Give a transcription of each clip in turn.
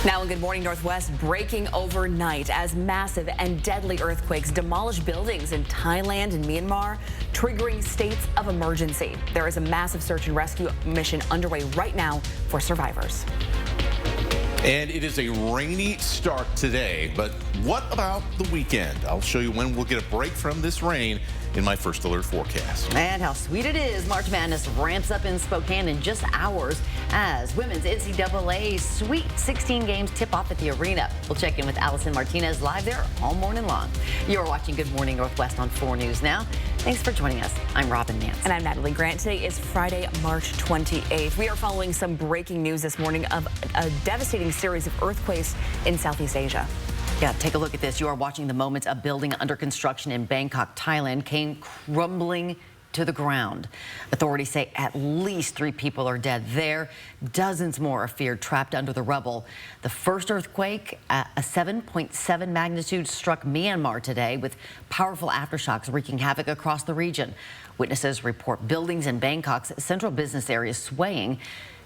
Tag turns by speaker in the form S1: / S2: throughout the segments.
S1: Now in Good Morning Northwest, breaking overnight as massive and deadly earthquakes demolish buildings in Thailand and Myanmar, triggering states of emergency. There is a massive search and rescue mission underway right now for survivors.
S2: And it is a rainy start today, but what about the weekend? I'll show you when we'll get a break from this rain in my first alert forecast.
S3: And how sweet it is. March Madness ramps up in Spokane in just hours as women's NCAA Sweet 16 games tip off at the arena. We'll check in with Allison Martinez live there all morning long. You're watching Good Morning Northwest on 4 News Now. Thanks for joining us. I'm Robin Nance.
S1: And I'm Natalie Grant. Today is Friday, March 28th. We are following some breaking news this morning of a devastating series of earthquakes in Southeast Asia.
S3: Yeah, take a look at this. You are watching the moments a building under construction in Bangkok, Thailand came crumbling to the ground. Authorities say at least 3 people are dead there. Dozens more are feared trapped under the rubble. The first earthquake, a 7.7 magnitude, struck Myanmar today with powerful aftershocks wreaking havoc across the region. Witnesses report buildings in Bangkok's central business area swaying,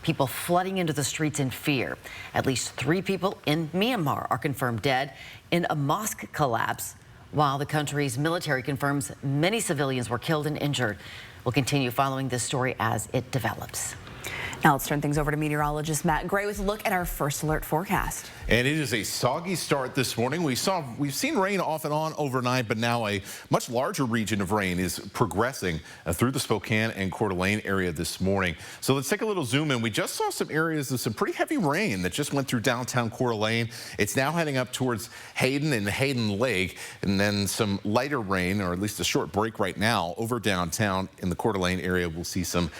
S3: people flooding into the streets in fear. At least 3 people in Myanmar are confirmed dead in a mosque collapse, while the country's military confirms many civilians were killed and injured. We'll continue following this story as it develops.
S1: Now let's turn things over to meteorologist Matt Gray with a look at our first alert forecast.
S2: And it is a soggy start this morning. We've seen rain off and on overnight, but now a much larger region of rain is progressing through the Spokane and Coeur d'Alene area this morning. So let's take a little zoom in. We just saw some areas of some pretty heavy rain that just went through downtown Coeur d'Alene. It's now heading up towards Hayden and Hayden Lake, and then some lighter rain, or at least a short break right now over downtown in the Coeur d'Alene area. We'll see some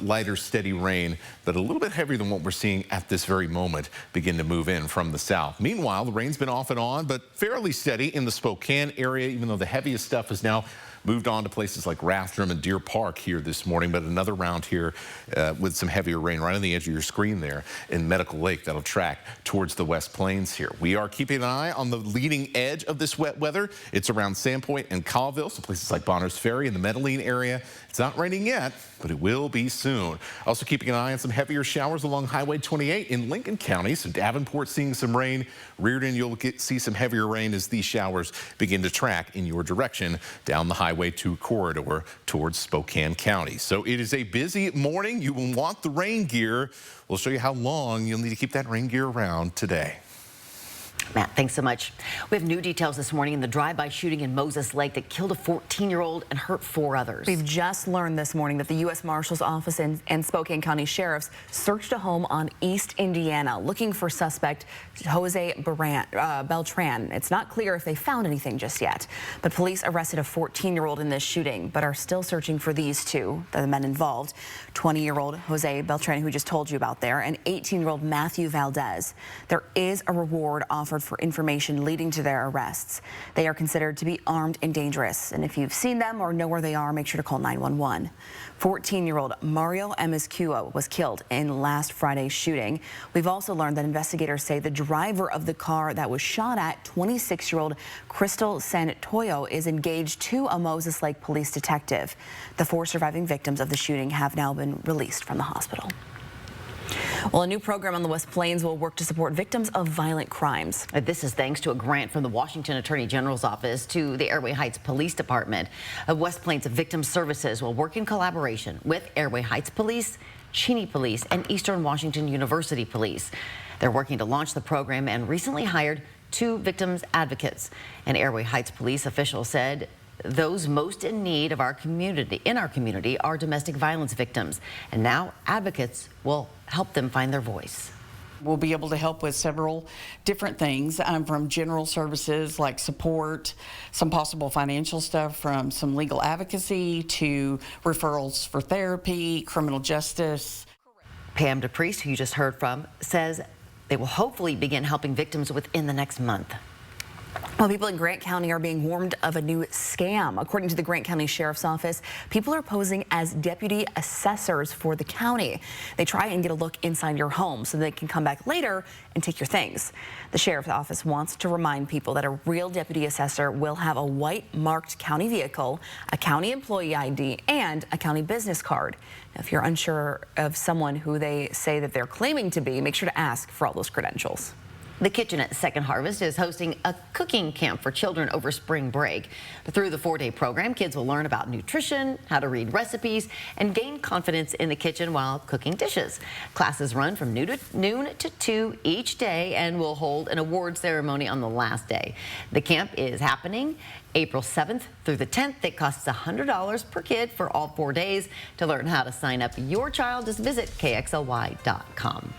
S2: lighter, steady rain that a little bit heavier than what we're seeing at this very moment begin to move in from the south. Meanwhile, the rain's been off and on, but fairly steady in the Spokane area, even though the heaviest stuff has now moved on to places like Rathdrum and Deer Park here this morning. But another round here with some heavier rain right on the edge of your screen there in Medical Lake that'll track towards the West Plains here. We are keeping an eye on the leading edge of this wet weather. It's around Sandpoint and Colville, so places like Bonners Ferry and the Medellin area. It's not raining yet, but it will be soon. Also keeping an eye on some heavier showers along Highway 28 in Lincoln County. So Davenport seeing some rain. Reardon, you'll see some heavier rain as these showers begin to track in your direction down the Highway 2 corridor towards Spokane County. So it is a busy morning. You will want the rain gear. We'll show you how long you'll need to keep that rain gear around today.
S3: Matt, thanks so much. We have new details this morning in the drive-by shooting in Moses Lake that killed a 14-year-old and hurt 4 others.
S1: We've just learned this morning that the U.S. Marshal's Office and Spokane County Sheriffs searched a home on East Indiana looking for suspect Jose Beltran. It's not clear if they found anything just yet, but police arrested a 14-year-old in this shooting, but are still searching for these 2, the men involved, 20-year-old Jose Beltran, who we just told you about there, and 18-year-old Matthew Valdez. There is a reward offered for information leading to their arrests. They are considered to be armed and dangerous, and if you've seen them or know where they are, make sure to call 911. 14-year-old Mario Emiscuo was killed in last Friday's shooting. We've also learned that investigators say the driver of the car that was shot at, 26-year-old Crystal Santoyo, is engaged to a Moses Lake police detective. The 4 surviving victims of the shooting have now been released from the hospital. Well, a new program on the West Plains will work to support victims of violent crimes.
S3: This is thanks to a grant from the Washington Attorney General's office to the Airway Heights Police Department. West Plains Victim Services will work in collaboration with Airway Heights Police, Cheney Police, and Eastern Washington University Police. They're working to launch the program and recently hired 2 victims advocates. An Airway Heights police official said those most in need of our community, are domestic violence victims, and now advocates will help them find their voice.
S4: We'll be able to help with several different things, from general services like support, some possible financial stuff, from some legal advocacy to referrals for therapy, criminal justice.
S3: Pam DePriest, who you just heard from, says they will hopefully begin helping victims within the next month.
S1: Well, people in Grant County are being warned of a new scam. According to the Grant County Sheriff's Office, people are posing as deputy assessors for the county. They try and get a look inside your home so they can come back later and take your things. The Sheriff's Office wants to remind people that a real deputy assessor will have a white marked county vehicle, a county employee ID, and a county business card. Now, if you're unsure of someone who they say that they're claiming to be, make sure to ask for all those credentials.
S3: The Kitchen at Second Harvest is hosting a cooking camp for children over spring break. Through the 4-day program, kids will learn about nutrition, how to read recipes, and gain confidence in the kitchen while cooking dishes. Classes run from noon to 2 each day and will hold an awards ceremony on the last day. The camp is happening April 7th through the 10th. It costs $100 per kid for all 4 days. To learn how to sign up your child, just visit KXLY.com.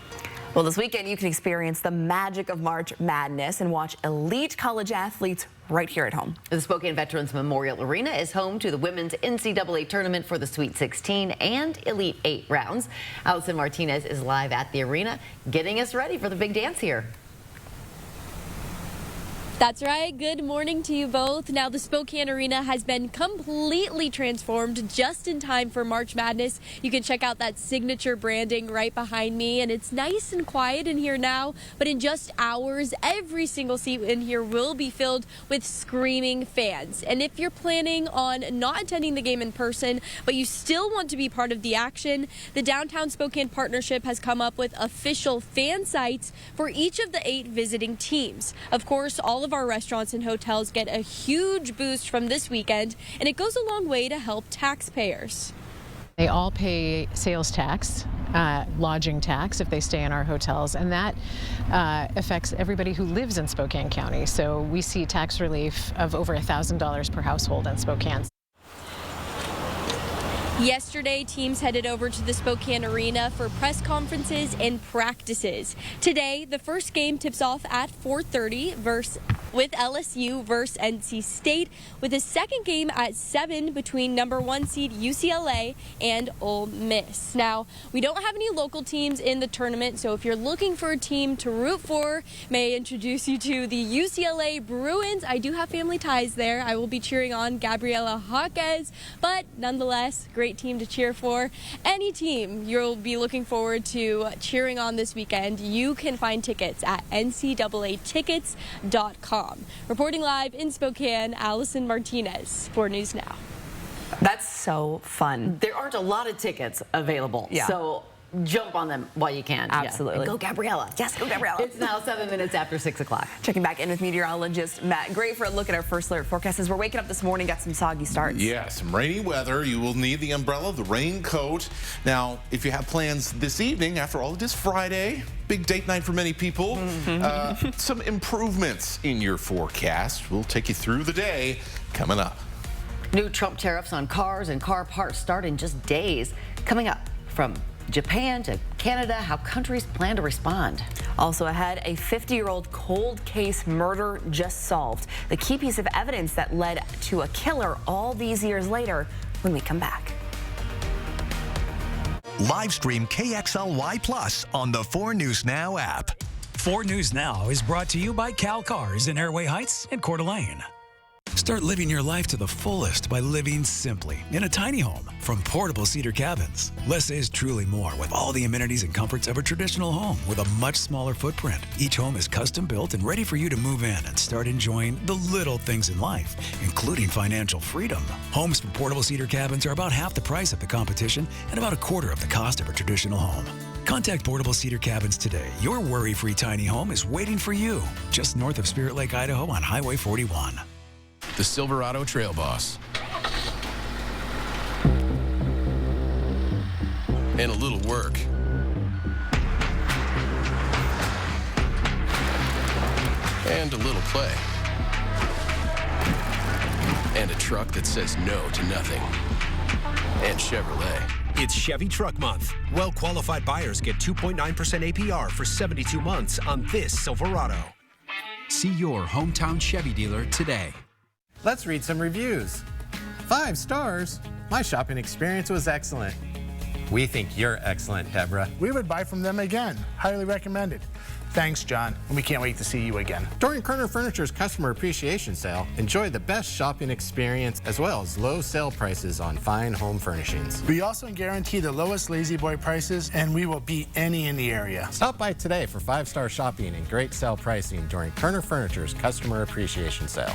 S1: Well, this weekend you can experience the magic of March Madness and watch elite college athletes right here at home.
S3: The Spokane Veterans Memorial Arena is home to the women's NCAA tournament for the Sweet 16 and Elite 8 rounds. Allison Martinez is live at the arena getting us ready for the big dance here.
S5: That's right. Good morning to you both. Now, the Spokane Arena has been completely transformed just in time for March Madness. You can check out that signature branding right behind me, and it's nice and quiet in here now. But in just hours, every single seat in here will be filled with screaming fans. And if you're planning on not attending the game in person, but you still want to be part of the action, the Downtown Spokane Partnership has come up with official fan sites for each of the 8 visiting teams. Of course, all of our restaurants and hotels get a huge boost from this weekend, and it goes a long way to help taxpayers.
S6: They all pay sales tax, lodging tax if they stay in our hotels, and that affects everybody who lives in Spokane County. So we see tax relief of over $1,000 per household in Spokane.
S5: Yesterday, teams headed over to the Spokane Arena for press conferences and practices. Today, the first game tips off at 4:30 with LSU versus NC State, with a second game at 7 between #1 seed UCLA and Ole Miss. Now, we don't have any local teams in the tournament, so if you're looking for a team to root for, may I introduce you to the UCLA Bruins. I do have family ties there. I will be cheering on Gabriela Jaquez, but nonetheless, great team to cheer for. Any team you'll be looking forward to cheering on this weekend, you can find tickets at ncaatickets.com. Reporting live in Spokane, Allison Martinez for News Now.
S1: That's so fun.
S3: There aren't a lot of tickets available, so jump on them while you can.
S1: Absolutely.
S3: Yeah. And go Gabriella.
S1: Yes, go Gabriella.
S3: It's now 7 minutes after 6 o'clock.
S1: Checking back in with meteorologist Matt Gray for a look at our first alert forecast. As we're waking up this morning, got some soggy starts.
S2: Yeah, some rainy weather. You will need the umbrella, the raincoat. Now, if you have plans this evening, after all, it is Friday. Big date night for many people. Some improvements in your forecast. We'll take you through the day coming up.
S3: New Trump tariffs on cars and car parts start in just days. Coming up, from Japan to Canada, how countries plan to respond.
S1: Also ahead, a 50-year-old cold case murder just solved. The key piece of evidence that led to a killer all these years later when we come back.
S7: Live stream KXLY Plus on the 4 News Now app.
S8: 4 News Now is brought to you by Cal Cars in Airway Heights and Coeur d'Alene. Start living your life to the fullest by living simply in a tiny home from Portable Cedar Cabins. Less is truly more with all the amenities and comforts of a traditional home with a much smaller footprint. Each home is custom built and ready for you to move in and start enjoying the little things in life, including financial freedom. Homes from Portable Cedar Cabins are about half the price of the competition and about a quarter of the cost of a traditional home. Contact Portable Cedar Cabins today. Your worry-free tiny home is waiting for you just north of Spirit Lake, Idaho on Highway 41.
S9: The Silverado Trail Boss. And a little work. And a little play. And a truck that says no to nothing. And Chevrolet.
S10: It's Chevy Truck Month. Well-qualified buyers get 2.9% APR for 72 months on this Silverado.
S11: See your hometown Chevy dealer today.
S12: Let's read some reviews. 5 stars. My shopping experience was excellent. We think you're excellent, Deborah.
S13: We would buy from them again. Highly recommended. Thanks, John, and we can't wait to see you again.
S12: During Kerner Furniture's Customer Appreciation Sale, enjoy the best shopping experience as well as low sale prices on fine home furnishings.
S13: We also guarantee the lowest Lazy Boy prices, and we will beat any in the area.
S12: Stop by today for 5-star shopping and great sale pricing during Kerner Furniture's Customer Appreciation Sale.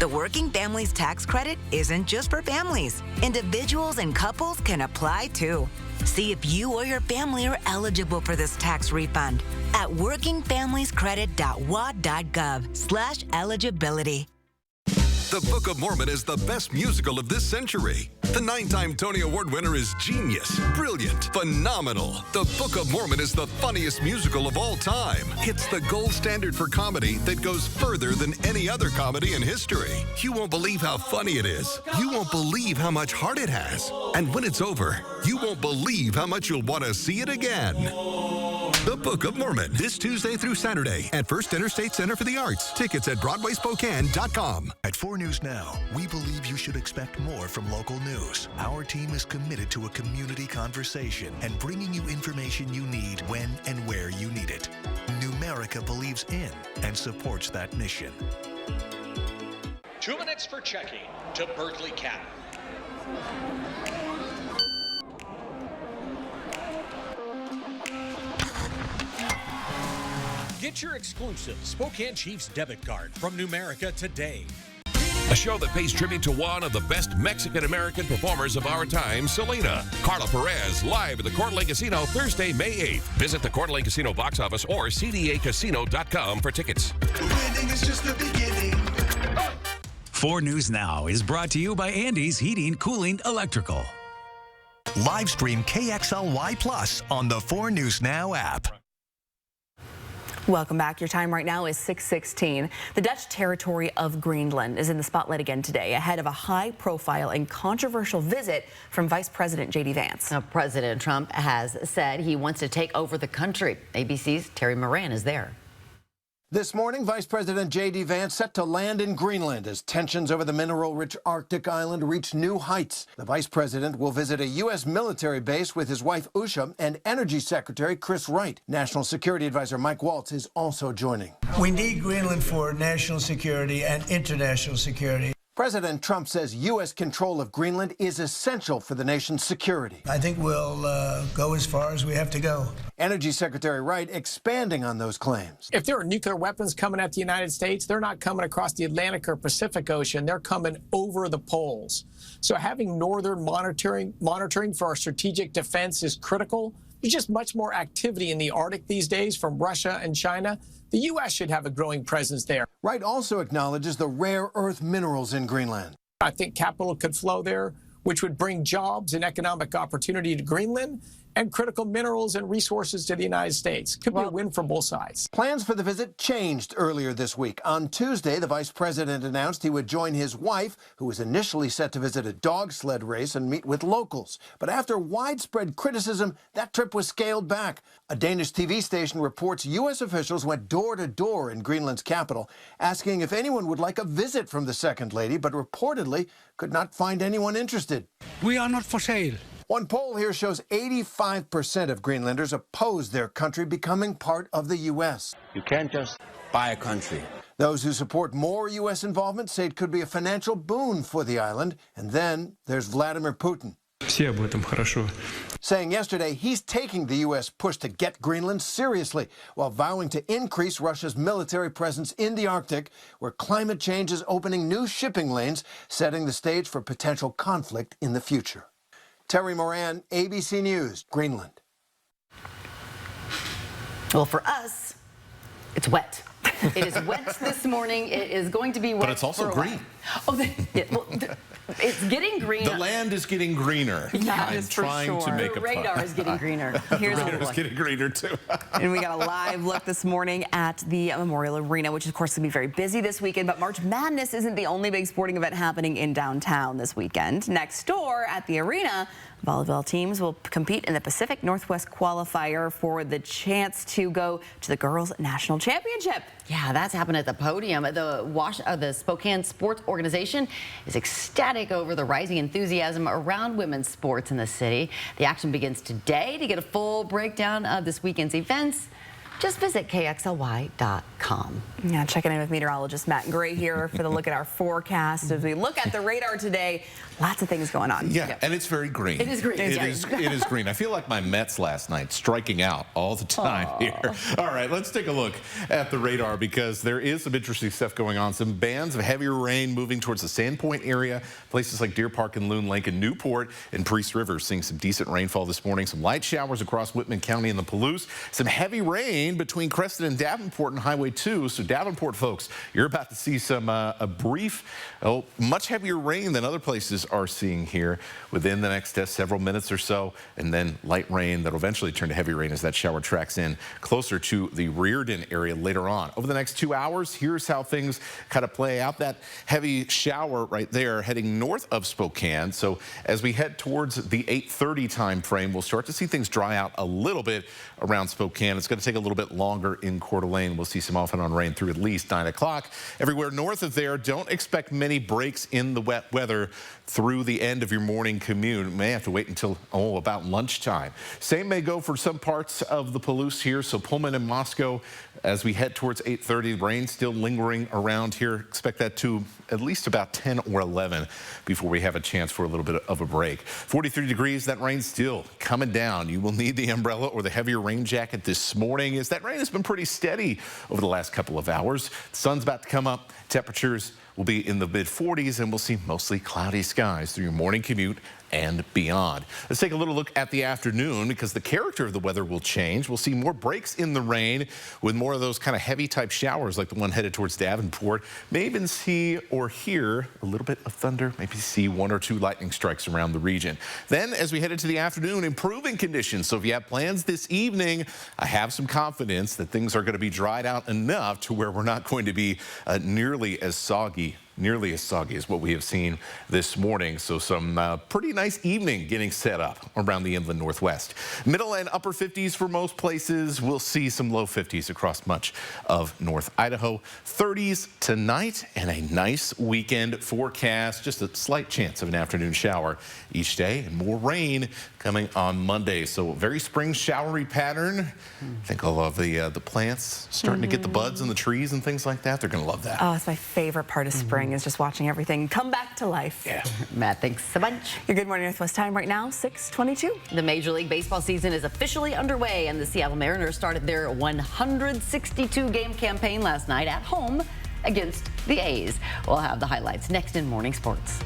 S4: The Working Families Tax Credit isn't just for families. Individuals and couples can apply too. See if you or your family are eligible for this tax refund at workingfamiliescredit.wad.gov/eligibility.
S5: The Book of Mormon is the best musical of this century. The 9-time Tony Award winner is genius, brilliant, phenomenal. The Book of Mormon is the funniest musical of all time. It's the gold standard for comedy that goes further than any other comedy in history. You won't believe how funny it is. You won't believe how much heart it has. And when it's over, you won't believe how much you'll want to see it again. The Book of Mormon, this Tuesday through Saturday at First Interstate Center for the Arts. Tickets at BroadwaySpokane.com.
S6: At 4 News Now, we believe you should expect more from local news. Our team is committed to a community conversation and bringing you information you need when and where you need it. Numerica believes in and supports that mission.
S7: 2 minutes for checking to Berkeley Cattle. Get your exclusive Spokane Chiefs debit card from Numerica today.
S9: A show that pays tribute to one of the best Mexican-American performers of our time, Selena. Carla Perez, live at the Coeur d'Alene Casino Thursday, May 8th. Visit the Coeur d'Alene Casino box office or cdacasino.com for tickets.
S14: Winning is just the beginning.
S8: 4 News Now is brought to you by Andy's Heating, Cooling, Electrical.
S6: Live stream KXLY Plus on the 4 News Now app.
S1: Welcome back. Your time right now is 6:16. The Dutch territory of Greenland is in the spotlight again today ahead of a high-profile and controversial visit from Vice President J.D. Vance.
S3: Now, President Trump has said he wants to take over the country. ABC's Terry Moran is there.
S10: This morning, Vice President J.D. Vance set to land in Greenland as tensions over the mineral-rich Arctic island reach new heights. The Vice President will visit a U.S. military base with his wife, Usha, and Energy Secretary Chris Wright. National Security Advisor Mike Waltz is also joining.
S11: We need Greenland for national security and international security.
S10: President Trump says U.S. control of Greenland is essential for the nation's security.
S11: I think we'll go as far as we have to go.
S10: Energy Secretary Wright expanding on those claims.
S12: If there are nuclear weapons coming at the United States, they're not coming across the Atlantic or Pacific Ocean. They're coming over the poles. So having northern monitoring for our strategic defense is critical. There's just much more activity in the Arctic these days from Russia and China. The U.S. should have a growing presence there.
S10: Wright also acknowledges the rare earth minerals in Greenland.
S12: I think capital could flow there, which would bring jobs and economic opportunity to Greenland and critical minerals and resources to the United States. Could be a win for both sides.
S10: Plans for the visit changed earlier this week. On Tuesday, the vice president announced he would join his wife, who was initially set to visit a dog sled race and meet with locals. But after widespread criticism, that trip was scaled back. A Danish TV station reports U.S. officials went door to door in Greenland's capital, asking if anyone would like a visit from the second lady, but reportedly could not find anyone interested.
S11: We are not for sale.
S10: One poll here shows 85% of Greenlanders oppose their country becoming part of the U.S.
S13: You can't just buy a country.
S10: Those who support more U.S. involvement say it could be a financial boon for the island. And then there's Vladimir Putin, saying yesterday he's taking the U.S. push to get Greenland seriously, while vowing to increase Russia's military presence in the Arctic, where climate change is opening new shipping lanes, setting the stage for potential conflict in the future. Terry Moran, ABC News, Greenland.
S3: Well, for us, it's wet. It is wet this morning. It is going to be wet.
S2: But it's also green.
S3: It's getting green.
S2: The land is getting greener.
S3: Yeah,
S2: I'm trying to make
S3: the
S2: a
S3: radar is getting greener.
S2: Here's the radar is getting greener too.
S1: And we got a live look this morning at the Memorial Arena, which of course is going to be very busy this weekend. But March Madness isn't the only big sporting event happening in downtown this weekend. Next door at the arena, volleyball teams will compete in the Pacific Northwest qualifier for the chance to go to the Girls National Championship.
S3: Yeah, that's happened at the podium. The Spokane Sports Organization is ecstatic over the rising enthusiasm around women's sports in the city. The action begins today. To get a full breakdown of this weekend's events, just visit KXLY.com.
S1: Yeah, checking in with meteorologist Matt Gray here for the look at our forecast. As we look at the radar today, lots of things going on.
S2: Yeah, and it's very green.
S1: It is green.
S2: It is green. I feel like my Mets last night, striking out all the time here. All right, let's take a look at the radar because there is some interesting stuff going on. Some bands of heavier rain moving towards the Sandpoint area. Places like Deer Park and Loon Lake and Newport and Priest River seeing some decent rainfall this morning. Some light showers across Whitman County and the Palouse. Some heavy rain between Creston and Davenport and Highway 2. So Davenport folks, you're about to see some much heavier rain than other places are seeing here within the next several minutes or so. And then light rain that'll eventually turn to heavy rain as that shower tracks in closer to the Reardon area later on. Over the next 2 hours, here's how things kind of play out. That heavy shower right there heading north of Spokane. So as we head towards the 8:30 time frame, we'll start to see things dry out a little bit around Spokane. It's going to take a little bit longer in Coeur d'Alene. We'll see some off and on rain through at least 9 o'clock. Everywhere north of there, don't expect many breaks in the wet weather through the end of your morning commute. You may have to wait until about lunchtime. Same may go for some parts of the Palouse here. So Pullman and Moscow, as we head towards 8:30, rain still lingering around here. Expect that to at least about 10 or 11 before we have a chance for a little bit of a break. 43 degrees, that rain still coming down. You will need the umbrella or the heavier rain jacket this morning as that rain has been pretty steady over the last couple of hours. The sun's about to come up. Temperatures will be in the mid-40s and we'll see mostly cloudy skies through your morning commute and beyond. Let's take a little look at the afternoon because the character of the weather will change. We'll see more breaks in the rain with more of those kind of heavy type showers like the one headed towards Davenport. May even see or hear a little bit of thunder, maybe see 1 or 2 lightning strikes around the region. Then as we head into the afternoon, improving conditions. So if you have plans this evening, I have some confidence that things are going to be dried out enough to where we're not going to be nearly as soggy as what we have seen this morning. So some pretty nice evening getting set up around the inland northwest. Middle and upper 50s for most places. We'll see some low 50s across much of North Idaho. 30s tonight and a nice weekend forecast. Just a slight chance of an afternoon shower each day and more rain coming on Monday. So a very spring showery pattern. I think all of the plants starting to get the buds in the trees and things like that. They're going to love that.
S1: Oh, it's my favorite part of spring is just watching everything come back to life.
S2: Yeah.
S3: Matt, thanks so much.
S1: Your Good Morning Northwest time right now, 6:22.
S3: The Major League Baseball season is officially underway, and the Seattle Mariners started their 162-game campaign last night at home against the A's. We'll have the highlights next in Morning Sports.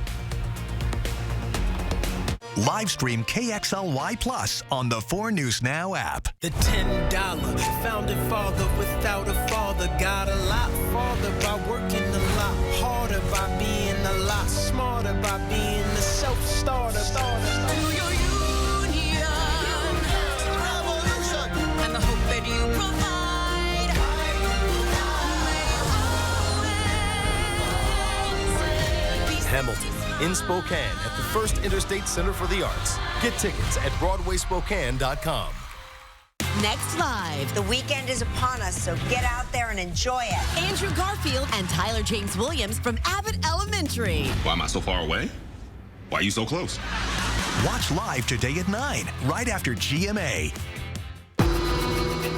S6: Live stream KXLY Plus on the 4 News Now app.
S15: The $10 founding father without a father got a lot farther by working a lot harder, by being a lot smarter, by being a self-starter.
S16: To your union, revolution, and the hope that you provide.
S17: Hamilton in Spokane at the First Interstate Center for the Arts. Get tickets at BroadwaySpokane.com.
S18: Next Live.
S19: The weekend is upon us, so get out there and enjoy it.
S18: Andrew Garfield and Tyler James Williams from Abbott Elementary.
S20: Why am I so far away? Why are you so close?
S6: Watch live today at 9, right after GMA.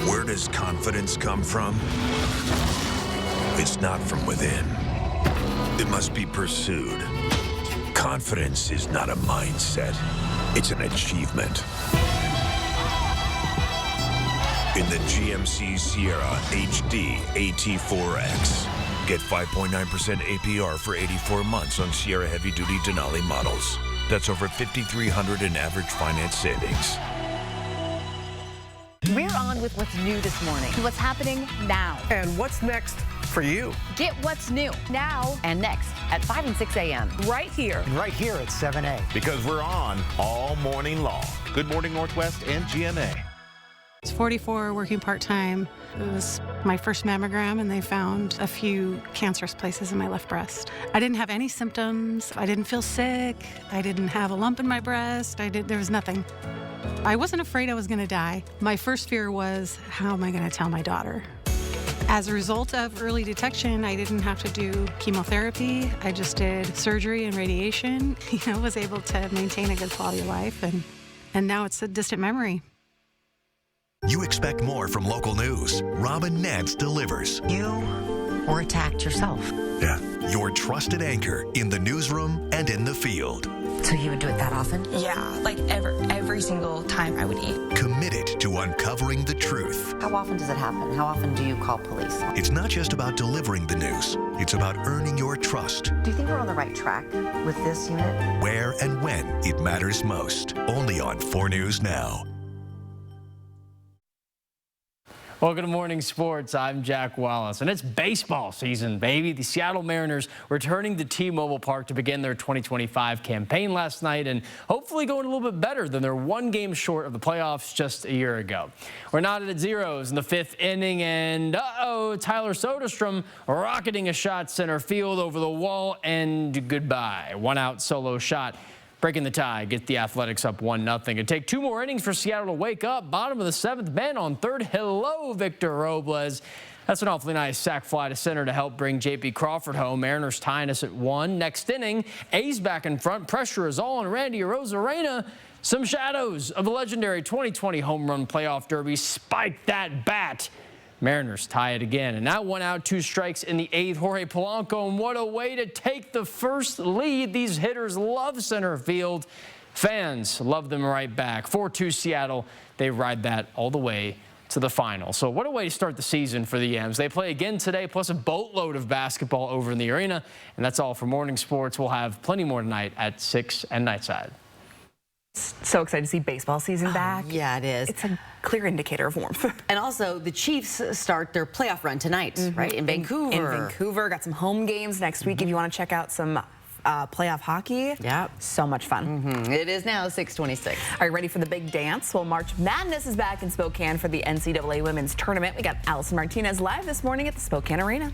S21: Where does confidence come from? It's not from within. It must be pursued. Confidence is not a mindset. It's an achievement. In the GMC Sierra HD AT4X. Get 5.9% APR for 84 months on Sierra heavy-duty Denali models. That's over $5,300 in average finance savings.
S3: We're on with what's new this morning.
S1: What's happening now.
S12: And what's next for you?
S1: Get what's new now
S3: and next at 5 and 6 a.m.
S1: right here.
S22: And right here at 7A.
S2: Because we're on all morning long. Good Morning Northwest and GMA.
S23: I was 44, working part-time. It was my first mammogram, and they found a few cancerous places in my left breast. I didn't have any symptoms. I didn't feel sick. I didn't have a lump in my breast. There was nothing. I wasn't afraid I was going to die. My first fear was, how am I going to tell my daughter? As a result of early detection, I didn't have to do chemotherapy. I just did surgery and radiation. Was able to maintain a good quality of life, and now it's a distant memory.
S6: You expect more from local news. Robin Nance delivers.
S3: You were attacked yourself.
S6: Yeah. Your trusted anchor in the newsroom and in the field.
S3: So you would do it that often?
S4: Yeah, like every single time I would eat.
S6: Committed to uncovering the truth.
S3: How often does it happen? How often do you call police?
S6: It's not just about delivering the news. It's about earning your trust.
S3: Do you think we're on the right track with this unit?
S6: Where and when it matters most. Only on 4 News Now.
S5: Well, good morning, sports. I'm Jack Wallace, and it's baseball season, baby. The Seattle Mariners returning to T-Mobile Park to begin their 2025 campaign last night and hopefully going a little bit better than their 1 game short of the playoffs just a year ago. We're knotted at zeros in the 5th inning, and Tyler Soderstrom rocketing a shot center field over the wall, and goodbye. 1 out solo shot. Breaking the tie, get the Athletics up 1-0. It'd take 2 more innings for Seattle to wake up. Bottom of the 7th, Ben on third. Hello, Victor Robles. That's an awfully nice sac fly to center to help bring J.P. Crawford home. Mariners tying us at 1. Next inning, A's back in front. Pressure is all on Randy Arozarena. Some shadows of the legendary 2020 home run playoff derby. Spike that bat. Mariners tie it again. And now 1 out, 2 strikes in the 8th. Jorge Polanco, and what a way to take the first lead. These hitters love center field. Fans love them right back. 4-2 Seattle. They ride that all the way to the final. So what a way to start the season for the M's. They play again today, plus a boatload of basketball over in the arena. And that's all for morning sports. We'll have plenty more tonight at 6 and Nightside.
S1: So excited to see baseball season back.
S3: Yeah, it is.
S1: It's a clear indicator of warmth.
S3: And also, the Chiefs start their playoff run tonight, right, in Vancouver.
S1: In Vancouver. Got some home games next week if you want to check out some playoff hockey.
S3: Yeah.
S1: So much fun.
S3: It is now 6:26.
S1: Are you ready for the big dance? Well, March Madness is back in Spokane for the NCAA Women's Tournament. We got Allison Martinez live this morning at the Spokane Arena.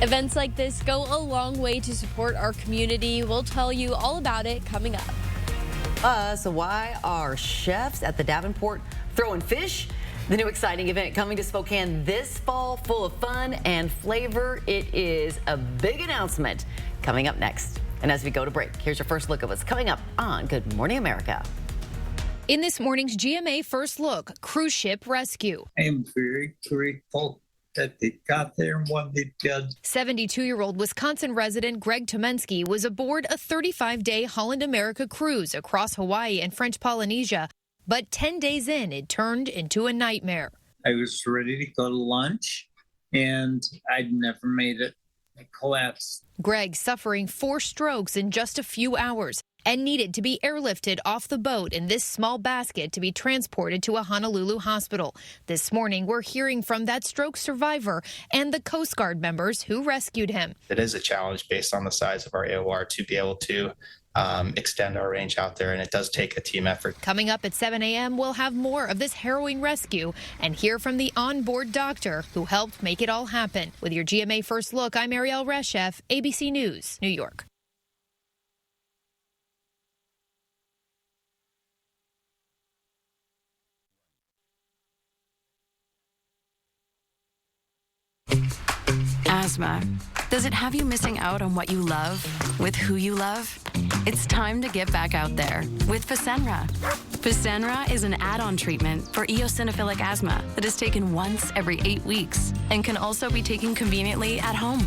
S22: Events like this go a long way to support our community. We'll tell you all about it coming up.
S3: So why are chefs at the Davenport throwing fish? The new exciting event coming to Spokane this fall, full of fun and flavor. It is a big announcement coming up next. And as we go to break, here's your first look at what's coming up on Good Morning America.
S22: In this morning's GMA First Look, cruise ship rescue.
S24: I am very grateful that they got there and what they did.
S22: 72-year-old Wisconsin resident Greg Tomensky was aboard a 35-day Holland America cruise across Hawaii and French Polynesia. But 10 days in, it turned into a nightmare.
S24: I was ready to go to lunch, and I'd never made it. I collapsed.
S22: Greg suffering 4 strokes in just a few hours and needed to be airlifted off the boat in this small basket to be transported to a Honolulu hospital. This morning, we're hearing from that stroke survivor and the Coast Guard members who rescued him.
S25: It is a challenge based on the size of our AOR to be able to extend our range out there, and it does take a team effort.
S22: Coming up at 7 a.m., we'll have more of this harrowing rescue and hear from the onboard doctor who helped make it all happen. With your GMA First Look, I'm Ariel Reshef, ABC News, New York.
S26: Asthma. Does it have you missing out on what you love with who you love? It's time to get back out there with Fasenra. Fasenra is an add-on treatment for eosinophilic asthma that is taken once every 8 weeks and can also be taken conveniently at home.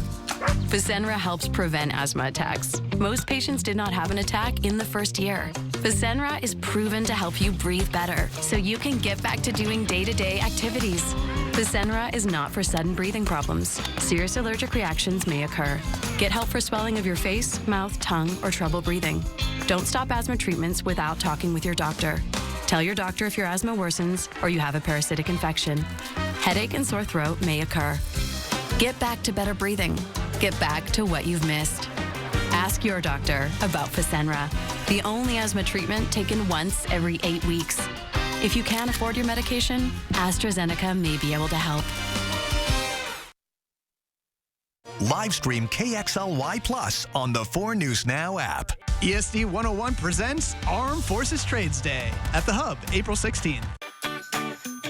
S26: Fasenra helps prevent asthma attacks. Most patients did not have an attack in the first year. Fasenra is proven to help you breathe better so you can get back to doing day-to-day activities. Fasenra is not for sudden breathing problems. Serious allergic reactions may occur. Get help for swelling of your face, mouth, tongue, or trouble breathing. Don't stop asthma treatments without talking with your doctor. Tell your doctor if your asthma worsens or you have a parasitic infection. Headache and sore throat may occur. Get back to better breathing. Get back to what you've missed. Ask your doctor about Fasenra, the only asthma treatment taken once every 8 weeks. If you can't afford your medication, AstraZeneca may be able to help.
S6: Live stream KXLY Plus on the 4 News Now app.
S27: ESD 101 presents Armed Forces Trades Day at the Hub, April 16th.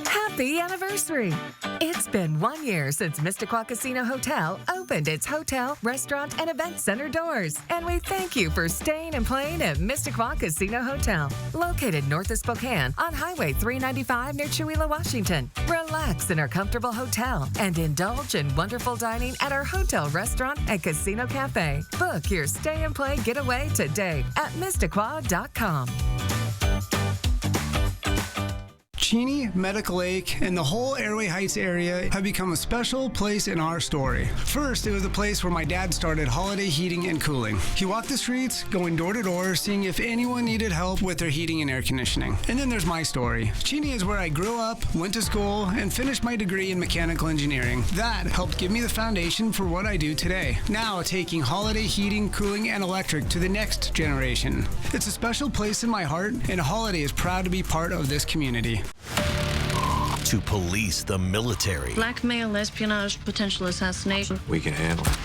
S19: How
S7: Happy anniversary! It's been 1 year since Mistaqua Casino Hotel opened its hotel, restaurant, and event center doors. And we thank you for staying and playing at Mistaqua Casino Hotel, located north of Spokane on Highway 395 near Chewelah, Washington. Relax in our comfortable hotel and indulge in wonderful dining at our hotel, restaurant, and casino cafe. Book your stay and play getaway today at Mistaqua.com.
S8: Cheney, Medical Lake, and the whole Airway Heights area have become a special place in our story. First, it was the place where my dad started Holiday Heating and Cooling. He walked the streets, going door to door, seeing if anyone needed help with their heating and air conditioning. And then there's my story. Cheney is where I grew up, went to school, and finished my degree in mechanical engineering. That helped give me the foundation for what I do today. Now, taking Holiday Heating, Cooling, and Electric to the next generation. It's a special place in my heart, and Holiday is proud to be part of this community.
S21: To police the military.
S9: Blackmail, espionage, potential assassination.
S21: We can handle it.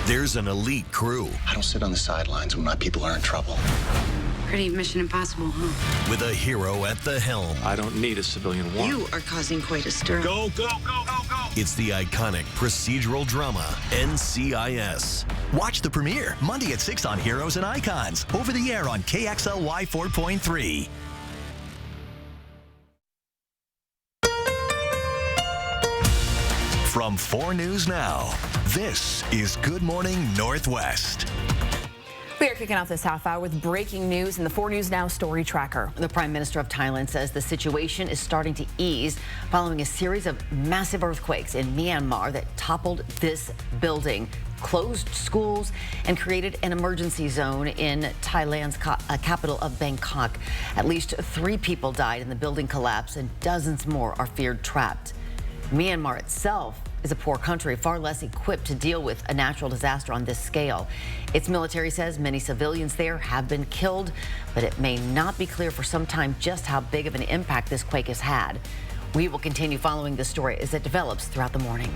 S21: There's an elite crew.
S11: I don't sit on the sidelines when my people are in trouble.
S9: Pretty Mission Impossible, huh?
S21: With a hero at the helm.
S11: I don't need a civilian war.
S9: You are causing quite a stir.
S11: Go, go, go, go, go!
S21: It's the iconic procedural drama, NCIS.
S13: Watch the premiere Monday at 6 on Heroes and Icons. Over the air on KXLY 4.3. From 4 News Now, this is Good Morning Northwest.
S1: We are kicking off this half hour with breaking news in the 4 News Now story tracker.
S3: The Prime Minister of Thailand says the situation is starting to ease following a series of massive earthquakes in Myanmar that toppled this building, closed schools, and created an emergency zone in Thailand's capital of Bangkok. At least 3 people died in the building collapse and dozens more are feared trapped. Myanmar itself is a poor country, far less equipped to deal with a natural disaster on this scale. Its military says many civilians there have been killed, but it may not be clear for some time just how big of an impact this quake has had. We will continue following this story as it develops throughout the morning.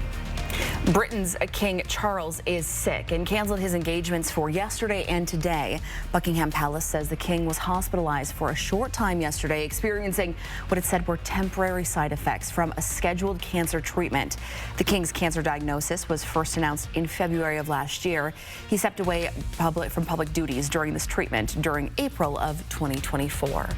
S1: Britain's King Charles is sick and canceled his engagements for yesterday and today. Buckingham Palace says the king was hospitalized for a short time yesterday, experiencing what it said were temporary side effects from a scheduled cancer treatment. The king's cancer diagnosis was first announced in February of last year. He stepped away from public duties during this treatment during April of 2024.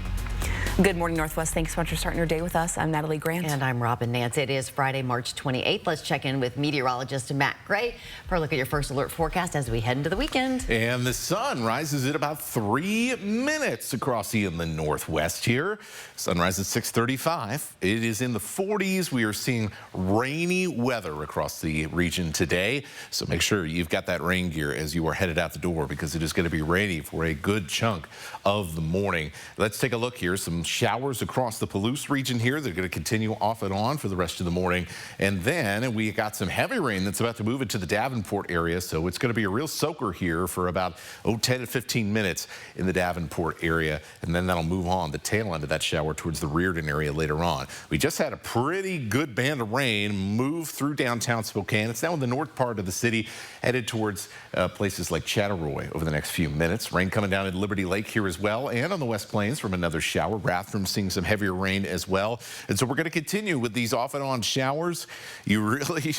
S1: Good morning, Northwest. Thanks so much for starting your day with us. I'm Natalie Grant.
S3: And I'm Robin Nance. It is Friday, March 28th. Let's check in with meteorologist Matt Gray for a look at your first alert forecast as we head into the weekend.
S2: And the sun rises at about 3 minutes across the inland northwest here. Sunrise at 6:35. It is in the 40s. We are seeing rainy weather across the region today. So make sure you've got that rain gear as you are headed out the door because it is going to be rainy for a good chunk of the morning. Let's take a look here. Some showers across the Palouse region here. They're going to continue off and on for the rest of the morning. And then we got some heavy rain that's about to move into the Davenport area. So it's going to be a real soaker here for about 10 to 15 minutes in the Davenport area. And then that'll move on the tail end of that shower towards the Reardon area later on. We just had a pretty good band of rain move through downtown Spokane. It's now in the north part of the city, headed towards places like Chattaroy over the next few minutes. Rain coming down at Liberty Lake here as well, and on the West Plains from another shower. Rathdrum seeing some heavier rain as well. And so we're going to continue with these off and on showers. You really,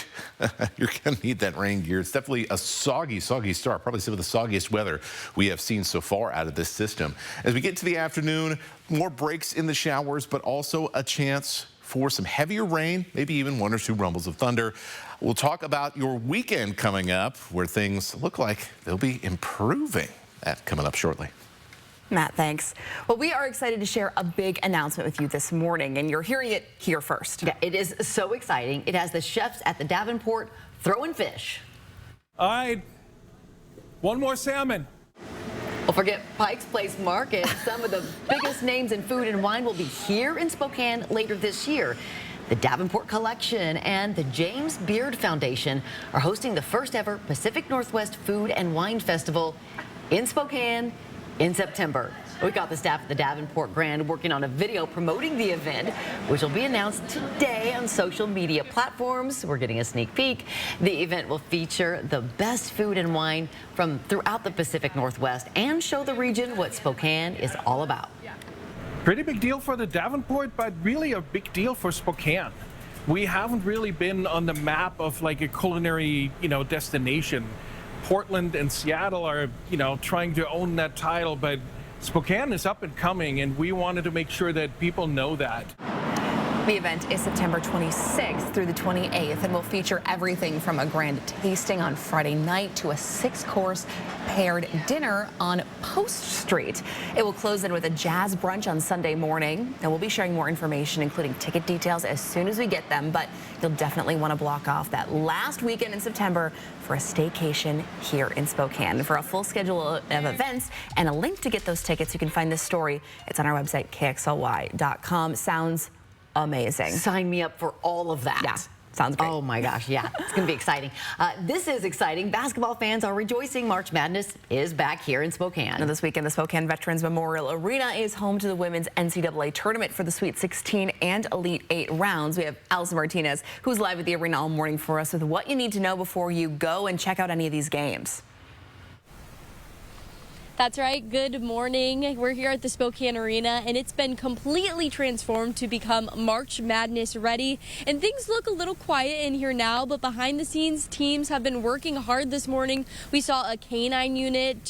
S2: you're going to need that rain gear. It's definitely a soggy start. Probably some of the soggiest weather we have seen so far out of this system. As we get to the afternoon, more breaks in the showers, but also a chance for some heavier rain, maybe even 1 or 2 rumbles of thunder. We'll talk about your weekend coming up where things look like they'll be improving. That coming up shortly.
S1: Matt, thanks. Well, we are excited to share a big announcement with you this morning, and you're hearing it here first.
S3: Yeah, it is so exciting. It has the chefs at the Davenport throwing fish.
S14: All right, 1 more salmon.
S3: Well, forget Pike's Place Market. Some of the biggest names in food and wine will be here in Spokane later this year. The Davenport Collection and the James Beard Foundation are hosting the first ever Pacific Northwest Food and Wine Festival in Spokane in September. We got the staff at the Davenport Grand working on a video promoting the event, which will be announced today on social media platforms. We're getting a sneak peek. The event will feature the best food and wine from throughout the Pacific Northwest and show the region what Spokane is all about.
S14: Pretty big deal for the Davenport, but really a big deal for Spokane. We haven't really been on the map of like a culinary, destination. Portland and Seattle are, trying to own that title, but Spokane is up and coming, and we wanted to make sure that people know that.
S1: The event is September 26th through the 28th and will feature everything from a grand tasting on Friday night to a 6-course paired dinner on Post Street. It will close in with a jazz brunch on Sunday morning, and we'll be sharing more information, including ticket details, as soon as we get them. But you'll definitely want to block off that last weekend in September for a staycation here in Spokane. For a full schedule of events and a link to get those tickets, you can find this story. It's on our website, KXLY.com. Sounds amazing.
S3: Sign me up for all of that.
S1: Yeah, sounds great.
S3: Oh my gosh, yeah, it's gonna be exciting. This is exciting. Basketball fans are rejoicing. March Madness is back here in Spokane.
S1: Now this weekend, the Spokane Veterans Memorial Arena is home to the women's NCAA tournament for the Sweet 16 and Elite 8 rounds. We have Allison Martinez, who's live at the arena all morning for us with what you need to know before you go and check out any of these games.
S10: That's right. Good morning. We're here at the Spokane Arena, and it's been completely transformed to become March Madness ready. And things look a little quiet in here now, but behind the scenes, teams have been working hard this morning. We saw a K-9 unit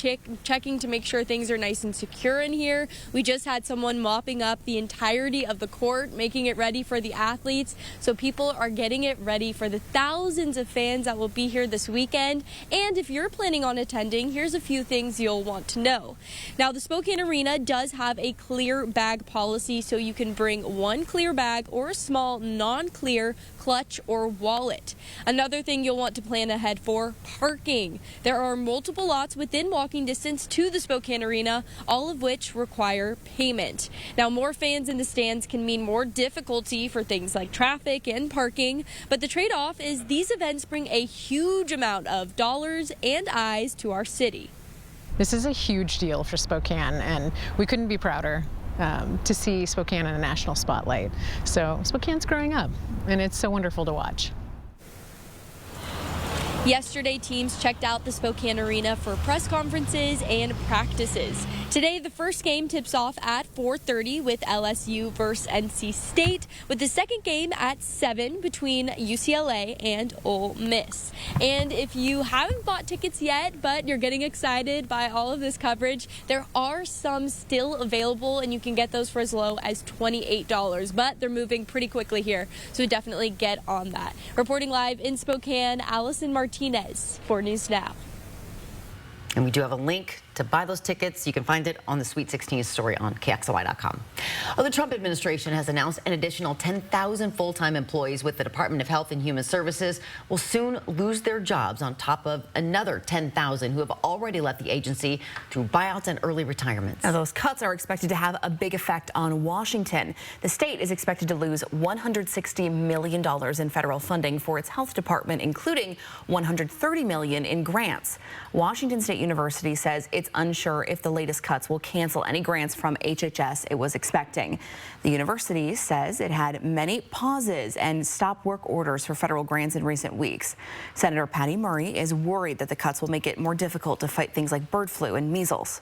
S10: checking to make sure things are nice and secure in here. We just had someone mopping up the entirety of the court, making it ready for the athletes. So people are getting it ready for the thousands of fans that will be here this weekend. And if you're planning on attending, here's a few things you'll want to know. Now, the Spokane Arena does have a clear bag policy, so you can bring one clear bag or a small non-clear clutch or wallet. Another thing you'll want to plan ahead for: parking. There are multiple lots within walking distance to the Spokane Arena, all of which require payment. Now, more fans in the stands can mean more difficulty for things like traffic and parking, but the trade-off is these events bring a huge amount of dollars and eyes to our city.
S15: This is a huge deal for Spokane, and we couldn't be prouder to see Spokane in a national spotlight. So Spokane's growing up, and it's so wonderful to watch.
S10: Yesterday, teams checked out the Spokane Arena for press conferences and practices. Today, the first game tips off at 4:30 with LSU versus NC State, with the second game at 7 between UCLA and Ole Miss. And if you haven't bought tickets yet, but you're getting excited by all of this coverage, there are some still available, and you can get those for as low as $28, but they're moving pretty quickly here, so definitely get on that. Reporting live in Spokane, Allison Martinez for News Now.
S3: And we do have a link to buy those tickets. You can find it on the Sweet 16 story on KXLY.com. Well, the Trump administration has announced an additional 10,000 full-time employees with the Department of Health and Human Services will soon lose their jobs, on top of another 10,000 who have already left the agency through buyouts and early retirements.
S1: Now, those cuts are expected to have a big effect on Washington. The state is expected to lose $160 million in federal funding for its health department, including $130 million in grants. Washington State University says it's unsure if the latest cuts will cancel any grants from HHS it was expecting. The university says it had many pauses and stop work orders for federal grants in recent weeks. Senator Patty Murray is worried that the cuts will make it more difficult to fight things like bird flu and measles.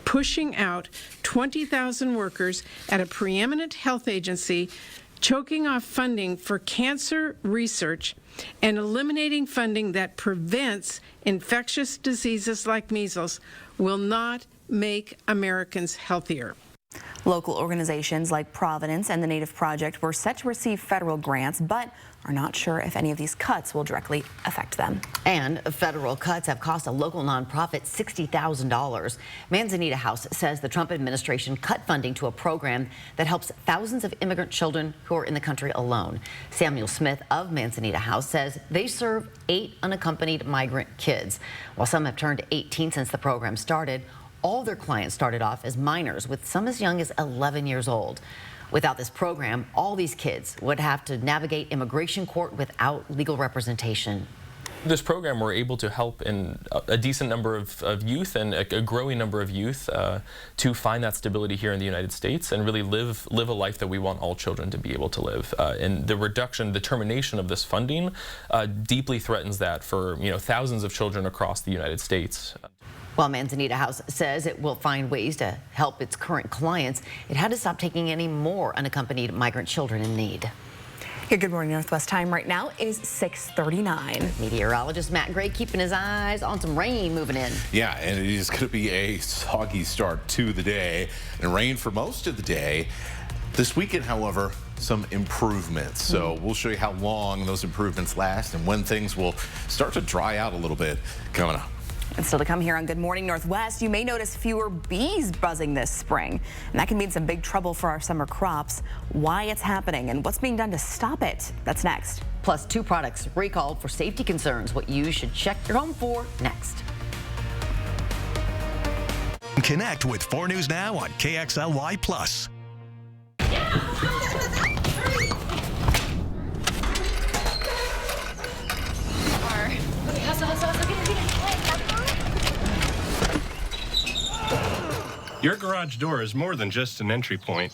S16: Pushing out 20,000 workers at a preeminent health agency, choking off funding for cancer research, and eliminating funding that prevents infectious diseases like measles will not make Americans healthier.
S1: Local organizations like Providence and the Native Project were set to receive federal grants, but are not sure if any of these cuts will directly affect them.
S3: And federal cuts have cost a local nonprofit $60,000. Manzanita House says the Trump administration cut funding to a program that helps thousands of immigrant children who are in the country alone. Samuel Smith of Manzanita House says they serve 8 unaccompanied migrant kids. While some have turned 18 since the program started, all their clients started off as minors, with some as young as 11 years old. Without this program, all these kids would have to navigate immigration court without legal representation.
S17: This program, we're able to help in a decent number of youth, and a growing number of youth to find that stability here in the United States and really live a life that we want all children to be able to live. And the termination of this funding deeply threatens that for thousands of children across the United States.
S3: While Manzanita House says it will find ways to help its current clients, it had to stop taking any more unaccompanied migrant children in need.
S1: Your Good Morning Northwest time right now is 6:39.
S3: Meteorologist Matt Gray keeping his eyes on some rain moving in.
S2: Yeah, and it is going to be a soggy start to the day and rain for most of the day. This weekend, however, some improvements. So we'll show you how long those improvements last and when things will start to dry out a little bit coming up.
S1: And still to come here on Good Morning Northwest, you may notice fewer bees buzzing this spring. And that can mean some big trouble for our summer crops. Why it's happening and what's being done to stop it. That's next.
S3: Plus, 2 products recalled for safety concerns. What you should check your home for next.
S13: Connect with 4 News Now on KXLY Plus.
S4: Your garage door is more than just an entry point.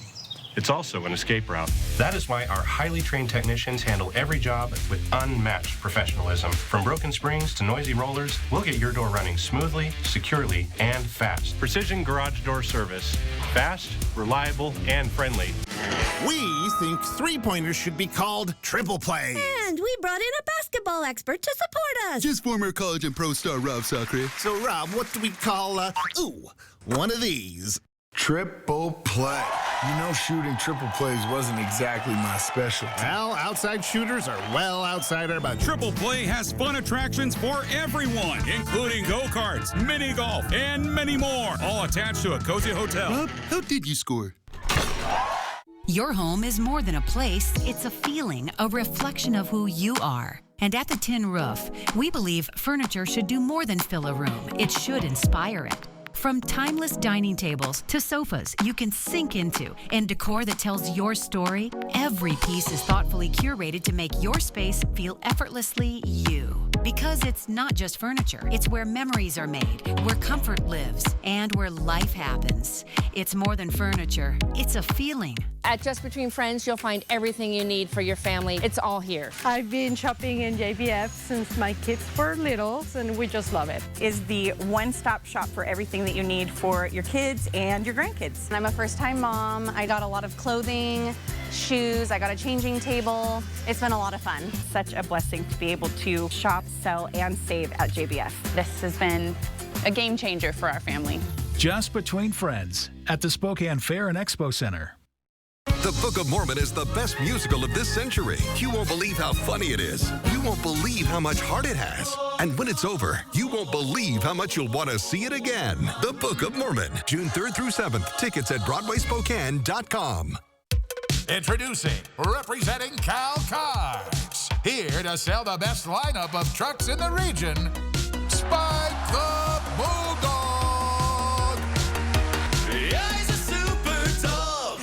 S4: It's also an escape route. That is why our highly trained technicians handle every job with unmatched professionalism. From broken springs to noisy rollers, we'll get your door running smoothly, securely, and fast. Precision Garage Door Service. Fast, reliable, and friendly.
S5: We think three-pointers should be called triple play.
S12: And we brought in a basketball expert to support us.
S5: Just former college and pro star Rob Sacre. So, Rob, what do we call, one of these?
S18: Triple play. You know, shooting triple plays wasn't exactly my specialty.
S5: Well, outside shooters are well outside our budget.
S20: Triple Play has fun attractions for everyone, including go-karts, mini golf, and many more, all attached to a cozy hotel.
S18: Rob, how did you score?
S23: Your home is more than a place, it's a feeling, a reflection of who you are. And at the Tin Roof, we believe furniture should do more than fill a room. It should inspire it. From timeless dining tables to sofas you can sink into and decor that tells your story, every piece is thoughtfully curated to make your space feel effortlessly you. Because it's not just furniture, it's where memories are made, where comfort lives, and where life happens. It's more than furniture, it's a feeling.
S27: At Just Between Friends, you'll find everything you need for your family. It's all here.
S28: I've been shopping in JBF since my kids were little, and we just love it.
S29: Is the one-stop shop for everything that you need for your kids and your grandkids.
S30: I'm a first-time mom. I got a lot of clothing, shoes, I got a changing table. It's been a lot of fun.
S29: Such a blessing to be able to shop, sell, and save at JBF.
S30: This has been a game changer for our family.
S31: Just Between Friends at the Spokane Fair and Expo Center.
S32: The Book of Mormon is the best musical of this century. You won't believe how funny it is. You won't believe how much heart it has. And when it's over, you won't believe how much you'll want to see it again. The Book of Mormon, June 3rd through 7th. Tickets at BroadwaySpokane.com.
S33: Introducing, representing Cal Cars. Here to sell the best lineup of trucks in the region, Spike the Bulldog. Yeah, he's a super dog.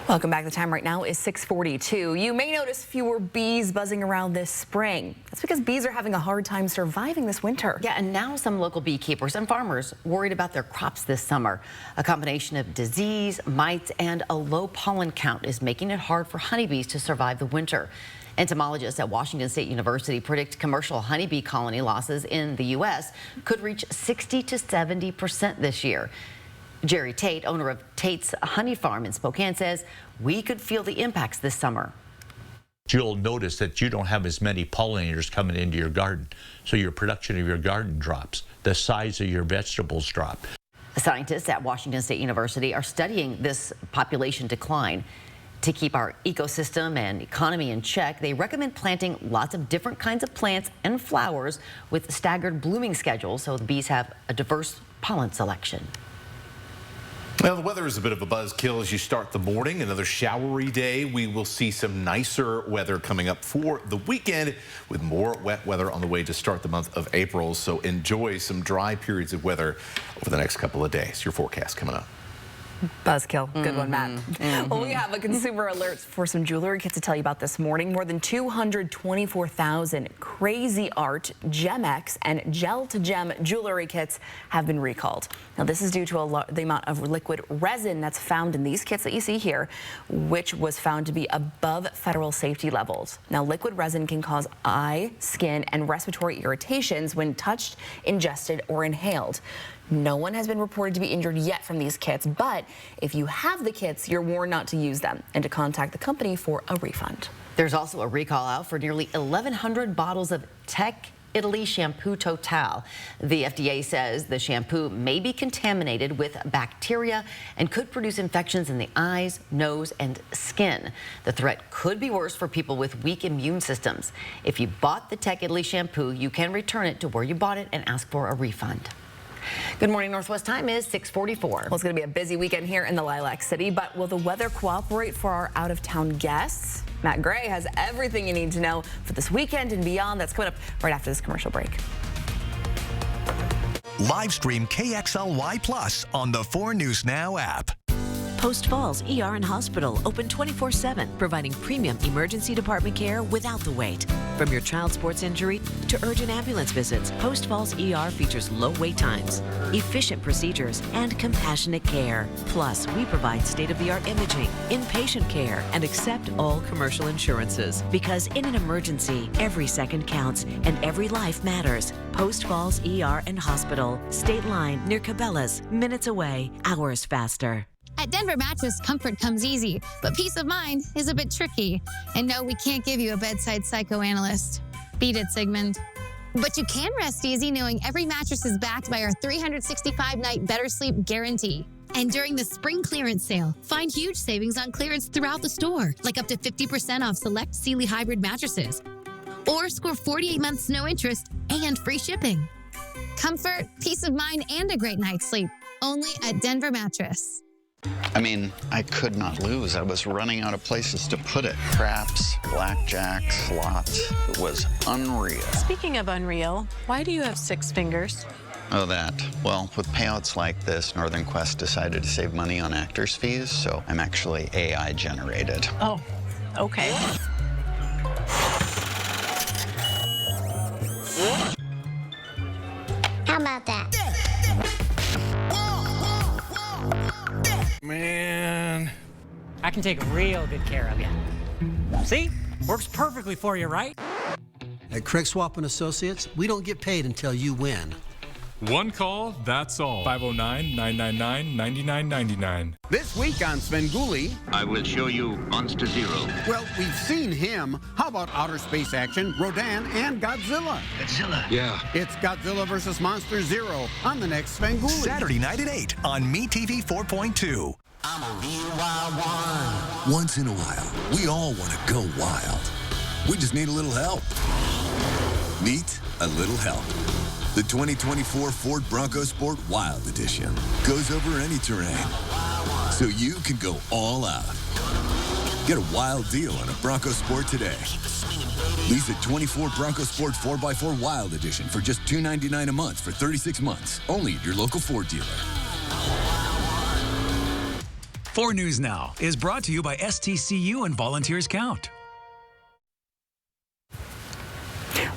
S1: Welcome back. The time right now is 6:42. You may notice fewer bees buzzing around this spring. That's because bees are having a hard time surviving this winter.
S3: Yeah, and now some local beekeepers and farmers worried about their crops this summer. A combination of disease, mites, and a low pollen count is making it hard for honeybees to survive the winter. Entomologists at Washington State University predict commercial honeybee colony losses in the U.S. could reach 60 to 70% this year. Jerry Tate, owner of Tate's Honey Farm in Spokane, says we could feel the impacts this summer.
S34: You'll notice that you don't have as many pollinators coming into your garden, so your production of your garden drops. The size of your vegetables drop.
S3: Scientists at Washington State University are studying this population decline. To keep our ecosystem and economy in check, they recommend planting lots of different kinds of plants and flowers with staggered blooming schedules so the bees have a diverse pollen selection.
S2: Well, the weather is a bit of a buzzkill as you start the morning. Another showery day. We will see some nicer weather coming up for the weekend with more wet weather on the way to start the month of April. So enjoy some dry periods of weather over the next couple of days. Your forecast coming up.
S1: Buzzkill. Good one, Matt. Well, we have a consumer alert for some jewelry kits to tell you about this morning. More than 224,000 Crazy Art, Gem-X, and Gel-to-Gem jewelry kits have been recalled. Now, this is due to the amount of liquid resin that's found in these kits that you see here, which was found to be above federal safety levels. Now, liquid resin can cause eye, skin, and respiratory irritations when touched, ingested, or inhaled. No one has been reported to be injured yet from these kits, but if you have the kits, you're warned not to use them and to contact the company for a refund.
S3: There's also a recall out for nearly 1,100 bottles of Tech Italy Shampoo Total. The FDA says the shampoo may be contaminated with bacteria and could produce infections in the eyes, nose, and skin. The threat could be worse for people with weak immune systems. If you bought the Tech Italy shampoo, you can return it to where you bought it and ask for a refund. Good morning, Northwest. Time is 6:44.
S1: Well, it's going to be a busy weekend here in the Lilac City, but will the weather cooperate for our out-of-town guests? Matt Gray has everything you need to know for this weekend and beyond. That's coming up right after this commercial break.
S13: Live stream KXLY Plus on the 4 News Now app.
S6: Post Falls ER and Hospital open 24/7, providing premium emergency department care without the wait. From your child sports injury to urgent ambulance visits, Post Falls ER features low wait times, efficient procedures, and compassionate care. Plus, we provide state-of-the-art imaging, inpatient care, and accept all commercial insurances. Because in an emergency, every second counts and every life matters. Post Falls ER and Hospital, State Line near Cabela's, minutes away, hours faster.
S7: At Denver Mattress, comfort comes easy, but peace of mind is a bit tricky. And no, we can't give you a bedside psychoanalyst. Beat it, Sigmund. But you can rest easy knowing every mattress is backed by our 365-night Better Sleep guarantee. And during the spring clearance sale, find huge savings on clearance throughout the store, like up to 50% off select Sealy hybrid mattresses. Or score 48 months no interest and free shipping. Comfort, peace of mind, and a great night's sleep. Only at Denver Mattress.
S8: I mean, I could not lose. I was running out of places to put it. Craps, blackjack, slots. It was unreal.
S9: Speaking of unreal, why do you have 6 fingers?
S8: Oh, that. Well, with payouts like this, Northern Quest decided to save money on actors' fees, so I'm actually AI generated.
S9: Oh, okay.
S7: How about that?
S10: Man, I can take real good care of you. See? Works perfectly for you, right?
S11: At Craig Swap & Associates, we don't get paid until you win.
S20: One call, that's all. 509-999-9999.
S15: This week on Svengoolie,
S19: I will show you Monster Zero.
S15: well, we've seen him. How about outer space action, Rodan, and Godzilla?
S19: Godzilla? Yeah.
S15: It's Godzilla vs. Monster Zero on the next Svengoolie.
S13: Saturday night at 8 on MeTV 4.2.
S14: I'm a real wild one. Once in a while, we all want to go wild. We just need a little help. Meet a little help. The 2024 Ford Bronco Sport Wild Edition goes over any terrain, so you can go all out. Get a wild deal on a Bronco Sport today. Lease a 24 Bronco Sport 4x4 Wild Edition for just $299 a month for 36 months, only at your local Ford dealer.
S31: 4 News Now is brought to you by STCU and Volunteers Count.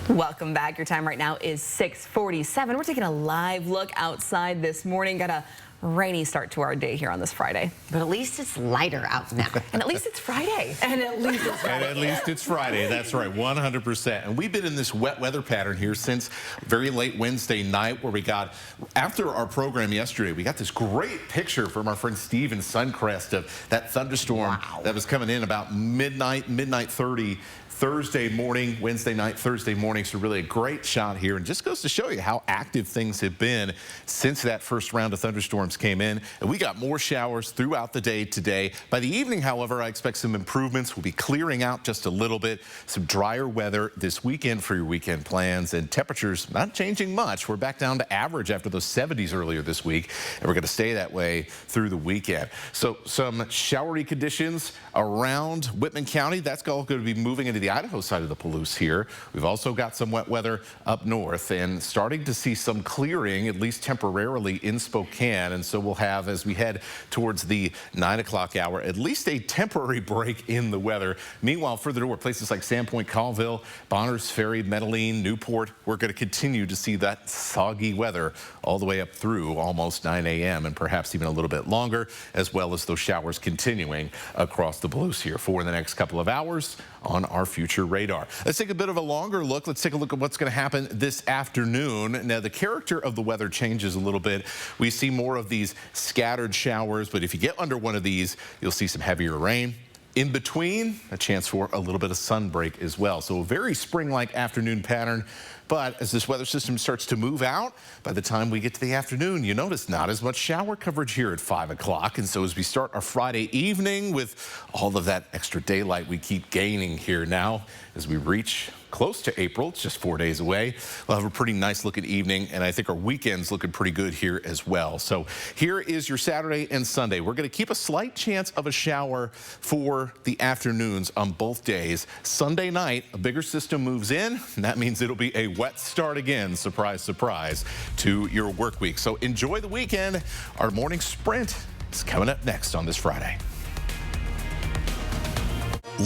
S1: Welcome back. Your time right now is 6:47. We're taking a live look outside this morning. Got a rainy start to our day here on this Friday.
S3: But at least it's lighter out now.
S1: And at least it's Friday. And at least it's Friday.
S2: And at least it's Friday. That's right, 100%. And we've been in this wet weather pattern here since very late Wednesday night, where we got, after our program yesterday, we got this great picture from our friend Steve in Suncrest of that thunderstorm that was coming in about midnight 30. Thursday morning, Wednesday night, Thursday morning. So really a great shot here, and just goes to show you how active things have been since that first round of thunderstorms came in. And we got more showers throughout the day today. By the evening, however, I expect some improvements. We'll be clearing out just a little bit. Some drier weather this weekend for your weekend plans, and temperatures not changing much. We're back down to average after those 70s earlier this week, and we're going to stay that way through the weekend. So some showery conditions around Whitman County. That's all going to be moving into the Idaho side of the Palouse here. We've also got some wet weather up north and starting to see some clearing, at least temporarily, in Spokane. And so we'll have, as we head towards the 9 o'clock hour, at least a temporary break in the weather. Meanwhile, further north, places like Sandpoint, Colville, Bonners Ferry, Medellin, Newport, we're going to continue to see that soggy weather all the way up through almost 9 a.m. and perhaps even a little bit longer, as well as those showers continuing across the Palouse here for the next couple of hours on our future radar. Let's take a bit of a longer look. Let's take a look at what's going to happen this afternoon. Now, the character of the weather changes a little bit. We see more of these scattered showers, but if you get under one of these, you'll see some heavier rain. In between, a chance for a little bit of sun break as well. So a very spring-like afternoon pattern. But as this weather system starts to move out, by the time we get to the afternoon, you notice not as much shower coverage here at 5 o'clock. And so as we start our Friday evening with all of that extra daylight we keep gaining here now, as we reach close to April, it's just 4 days away, we'll have a pretty nice looking evening, and I think our weekend's looking pretty good here as well. So here is your Saturday and Sunday. We're going to keep a slight chance of a shower for the afternoons on both days. Sunday night, a bigger system moves in, and that means it'll be a wet start again, surprise, surprise, to your work week. So enjoy the weekend. Our morning sprint is coming up next on this Friday.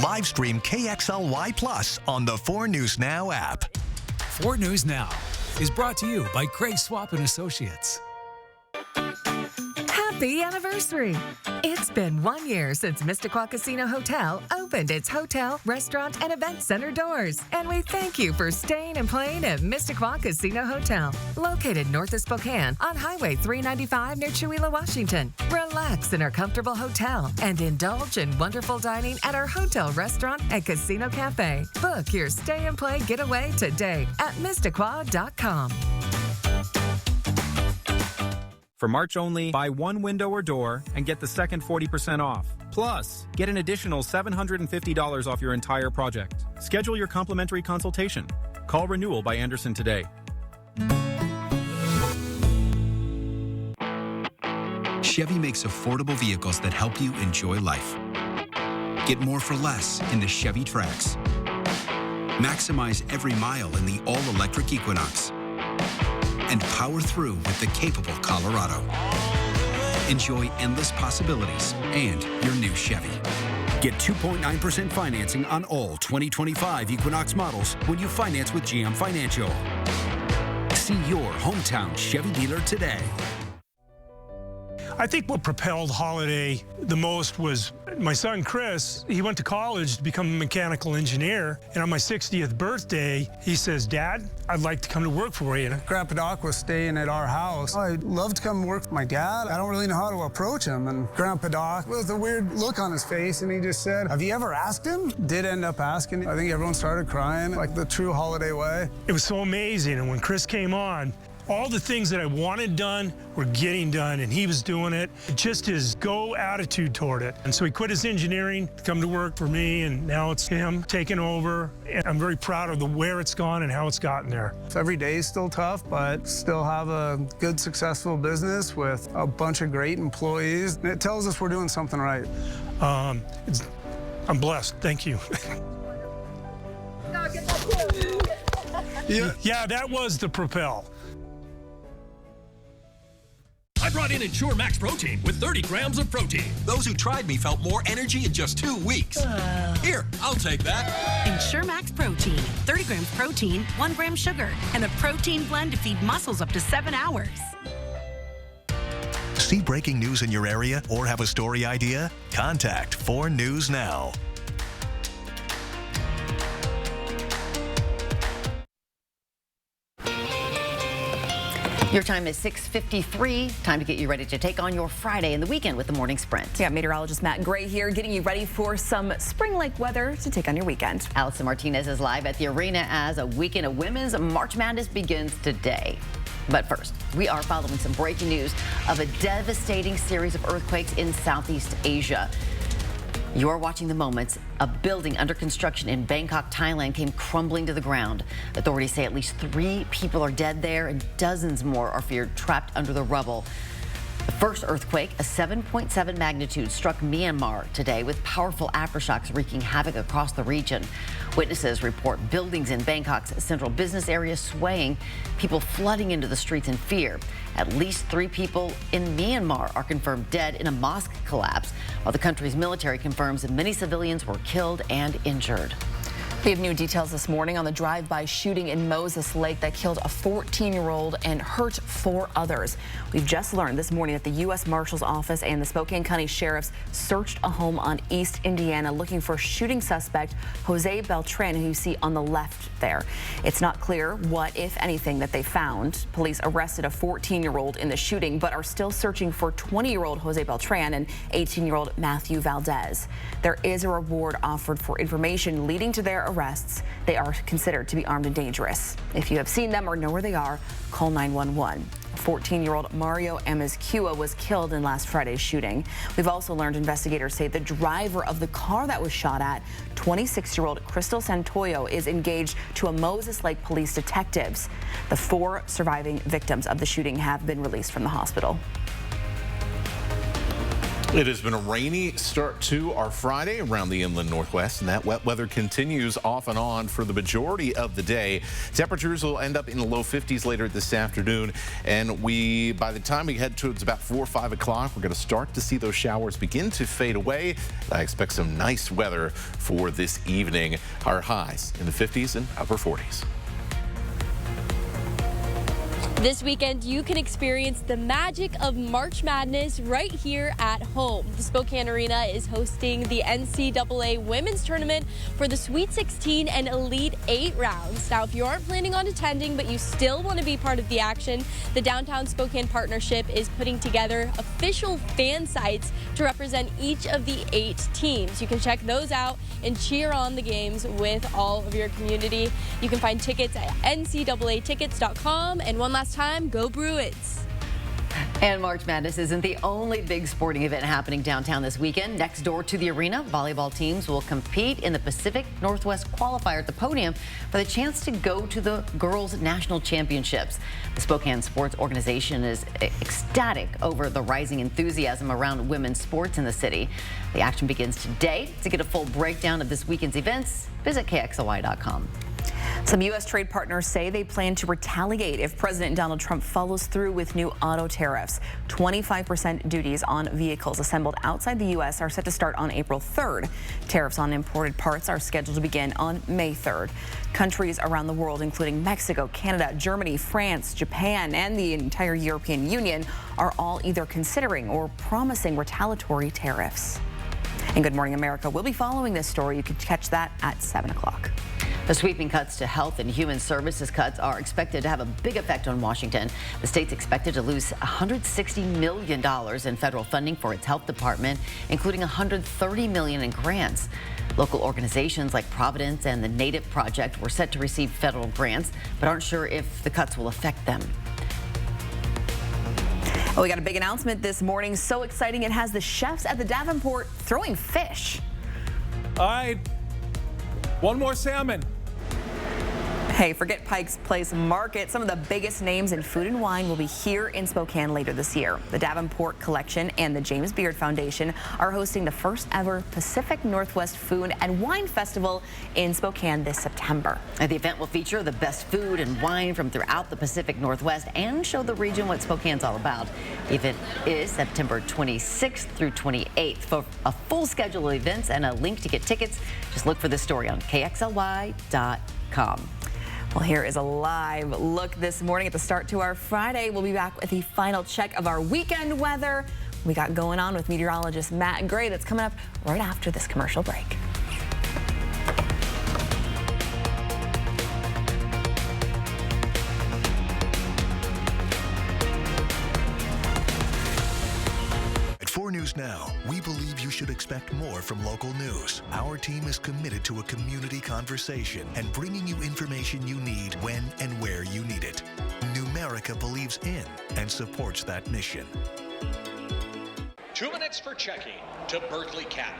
S13: Live stream KXLY Plus on the 4 News Now app.
S31: 4 News Now is brought to you by Craig Swap and Associates.
S4: Happy anniversary! It's been 1 year since Mistaqua Casino Hotel opened its hotel, restaurant, and event center doors. And we thank you for staying and playing at Mistaqua Casino Hotel, located north of Spokane on Highway 395 near Chewelah, Washington. Relax in our comfortable hotel and indulge in wonderful dining at our hotel, restaurant, and casino cafe. Book your stay and play getaway today at Mistaqua.com.
S5: For March only, buy one window or door and get the second 40% off. Plus, get an additional $750 off your entire project. Schedule your complimentary consultation. Call Renewal by Anderson today.
S12: Chevy makes affordable vehicles that help you enjoy life. Get more for less in the Chevy Trax. Maximize every mile in the all-electric Equinox. And power through with the capable Colorado. Enjoy endless possibilities and your new Chevy.
S15: Get 2.9% financing on all 2025 Equinox models when you finance with GM Financial. See your hometown Chevy dealer today.
S16: I think what propelled Holiday the most was my son, Chris. He went to college to become a mechanical engineer. And on my 60th birthday, he says, Dad, I'd like to come to work for you.
S17: Grandpa Doc was staying at our house. I'd love to come work for my dad. I don't really know how to approach him. And Grandpa Doc, with a weird look on his face, and he just said, have you ever asked him? Did end up asking. I think everyone started crying, like the true Holiday way.
S16: It was so amazing. And when Chris came on, all the things that I wanted done were getting done, and he was doing it. Just his go attitude toward it. And so he quit his engineering to come to work for me, and now it's him taking over. And I'm very proud of where it's gone and how it's gotten there.
S17: Every day is still tough, but still have a good, successful business with a bunch of great employees. And it tells us we're doing something right.
S16: I'm blessed. Thank you. Yeah, that was the propel.
S18: I brought in Ensure Max Protein with 30 grams of protein. Those who tried me felt more energy in just 2 weeks. Here, I'll take that.
S21: Ensure Max Protein. 30 grams protein, 1 gram sugar, and a protein blend to feed muscles up to 7 hours.
S13: See breaking news in your area or have a story idea? Contact 4 News Now.
S3: Your time is 6:53. Time to get you ready to take on your Friday and the weekend with the Morning Sprint.
S1: Yeah, meteorologist Matt Gray here, getting you ready for some spring-like weather to take on your weekend.
S3: Allison Martinez is live at the arena as a weekend of women's March Madness begins today. But first, we are following some breaking news of a devastating series of earthquakes in Southeast Asia. You're watching the moments. A building under construction in Bangkok, Thailand came crumbling to the ground. Authorities say at least 3 people are dead there and dozens more are feared trapped under the rubble. The first earthquake, a 7.7 magnitude, struck Myanmar today with powerful aftershocks wreaking havoc across the region. Witnesses report buildings in Bangkok's central business area swaying, people flooding into the streets in fear. At least 3 people in Myanmar are confirmed dead in a mosque collapse, while the country's military confirms that many civilians were killed and injured.
S1: We have new details this morning on the drive-by shooting in Moses Lake that killed a 14-year-old and hurt 4 others. We've just learned this morning that the U.S. Marshal's Office and the Spokane County Sheriffs searched a home on East Indiana looking for shooting suspect Jose Beltran, who you see on the left there. It's not clear what, if anything, that they found. Police arrested a 14-year-old in the shooting, but are still searching for 20-year-old Jose Beltran and 18-year-old Matthew Valdez. There is a reward offered for information leading to their arrests. They are considered to be armed and dangerous. If you have seen them or know where they are, call 911. 14-year-old Mario Amezcua was killed in last Friday's shooting. We've also learned investigators say the driver of the car that was shot at, 26-year-old Crystal Santoyo, is engaged to a Moses Lake police detectives. The 4 surviving victims of the shooting have been released from the hospital.
S2: It has been a rainy start to our Friday around the inland Northwest, and that wet weather continues off and on for the majority of the day. Temperatures will end up in the low 50s later this afternoon, and by the time we head towards about 4 or 5 o'clock, we're going to start to see those showers begin to fade away. I expect some nice weather for this evening. Our highs in the 50s and upper 40s.
S6: This weekend, you can experience the magic of March Madness right here at home. The Spokane Arena is hosting the NCAA Women's Tournament for the Sweet 16 and Elite 8 rounds. Now, if you aren't planning on attending, but you still want to be part of the action, the Downtown Spokane Partnership is putting together official fan sites to represent each of the 8 teams. You can check those out and cheer on the games with all of your community. You can find tickets at ncaatickets.com. And one last time, go Bruins.
S3: And March Madness isn't the only big sporting event happening downtown this weekend. Next door to the arena, volleyball teams will compete in the Pacific Northwest qualifier at the podium for the chance to go to the Girls National Championships. The Spokane Sports Organization is ecstatic over the rising enthusiasm around women's sports in the city. The action begins today. To get a full breakdown of this weekend's events, visit KXLY.com.
S1: Some U.S. trade partners say they plan to retaliate if President Donald Trump follows through with new auto tariffs. 25% duties on vehicles assembled outside the U.S. are set to start on April 3rd. Tariffs on imported parts are scheduled to begin on May 3rd. Countries around the world, including Mexico, Canada, Germany, France, Japan, and the entire European Union, are all either considering or promising retaliatory tariffs. And Good Morning America will be following this story. You can catch that at 7 o'clock.
S3: The sweeping cuts to health and human services cuts are expected to have a big effect on Washington. The state's expected to lose $160 million in federal funding for its health department, including $130 million in grants. Local organizations like Providence and the Native Project were set to receive federal grants, but aren't sure if the cuts will affect them.
S1: Well, we got a big announcement this morning. So exciting, it has the chefs at the Davenport throwing fish.
S8: All right, one more salmon.
S1: Hey, forget Pike's Place Market. Some of the biggest names in food and wine will be here in Spokane later this year. The Davenport Collection and the James Beard Foundation are hosting the first ever Pacific Northwest Food and Wine Festival in Spokane this September.
S3: The event will feature the best food and wine from throughout the Pacific Northwest and show the region what Spokane's all about. The event is September 26th through 28th. For a full schedule of events and a link to get tickets, just look for this story on KXLY.com.
S1: Well, here is a live look this morning at the start to our Friday. We'll be back with the final check of our weekend weather we got going on with meteorologist Matt Gray. That's coming up right after this commercial break.
S22: At 4 News Now, we believe you should expect more from local news. Our team is committed to a community conversation and bringing you information you need when and where you need it. Numerica believes in and supports that mission.
S18: 2 minutes for checking to Berkeley Cattle.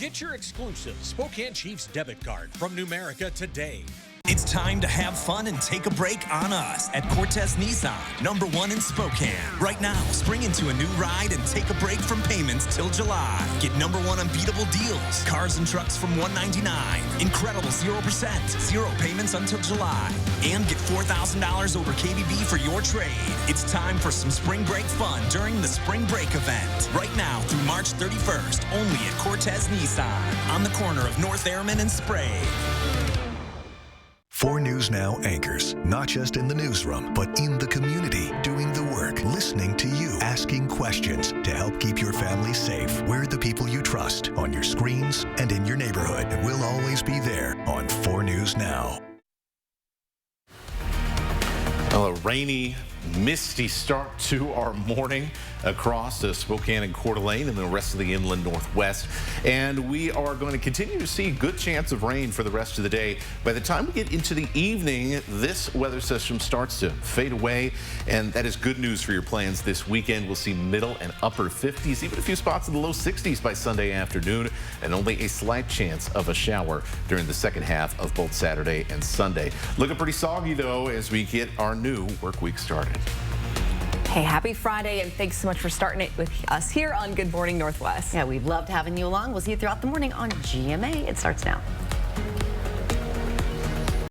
S18: Get your exclusive Spokane Chiefs debit card from Numerica today.
S7: It's time to have fun and take a break on us at Cortez Nissan, #1 in Spokane. Right now, spring into a new ride and take a break from payments till July. Get #1 unbeatable deals. Cars and trucks from $199. Incredible 0%, 0 payments until July. And get $4,000 over KBB for your trade. It's time for some spring break fun during the spring break event. Right now through March 31st, only at Cortez Nissan on the corner of North Airman and Sprague.
S22: 4 News Now anchors, not just in the newsroom, but in the community, doing the work, listening to you, asking questions to help keep your family safe. We're the people you trust on your screens and in your neighborhood. We'll always be there on 4 News Now.
S2: Well, a rainy, misty start to our morning across Spokane and Coeur d'Alene and the rest of the inland northwest. And we are going to continue to see a good chance of rain for the rest of the day. By the time we get into the evening, this weather system starts to fade away, and that is good news for your plans this weekend. We'll see middle and upper 50s, even a few spots in the low 60s by Sunday afternoon, and only a slight chance of a shower during the second half of both Saturday and Sunday. Looking pretty soggy, though, as we get our new work week started.
S1: Hey, happy Friday, and thanks so much for starting it with us here on Good Morning Northwest.
S3: Yeah, we've loved having you along. We'll see you throughout the morning on GMA. It starts now.